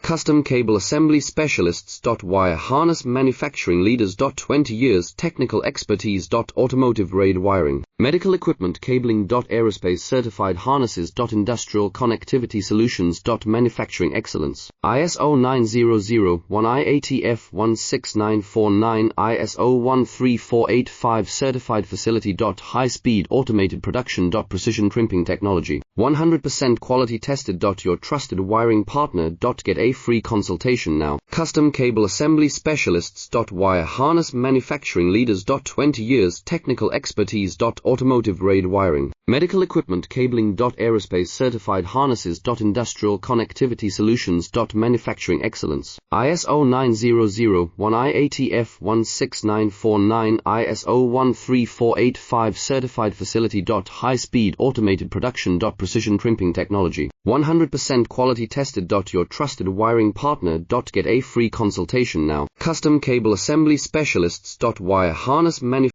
Custom Cable Assembly Specialists. Wire Harness Manufacturing Leaders. 20 years Technical Expertise. Automotive Grade Wiring, Medical Equipment Cabling. Aerospace Certified Harnesses. Industrial Connectivity Solutions. Manufacturing Excellence, ISO 9001 IATF 16949 ISO 13485 Certified Facility. High Speed Automated Production. Precision Crimping Technology, 100% quality tested. Your trusted wiring partner. Get a free consultation now. Custom Cable Assembly Specialists. Wire Harness Manufacturing Leaders. 20 years Technical Expertise. Automotive Grade Wiring, Medical Equipment Cabling. Aerospace Certified Harnesses. Industrial Connectivity Solutions. Manufacturing Excellence, ISO 9001 IATF 16949 ISO 13485 Certified Facility. High Speed Automated Production. Precision Crimping Technology, 100% quality tested. Your trusted wiring partner. Get a free consultation now. Custom Cable Assembly Specialists. Wire Harness Manufacturing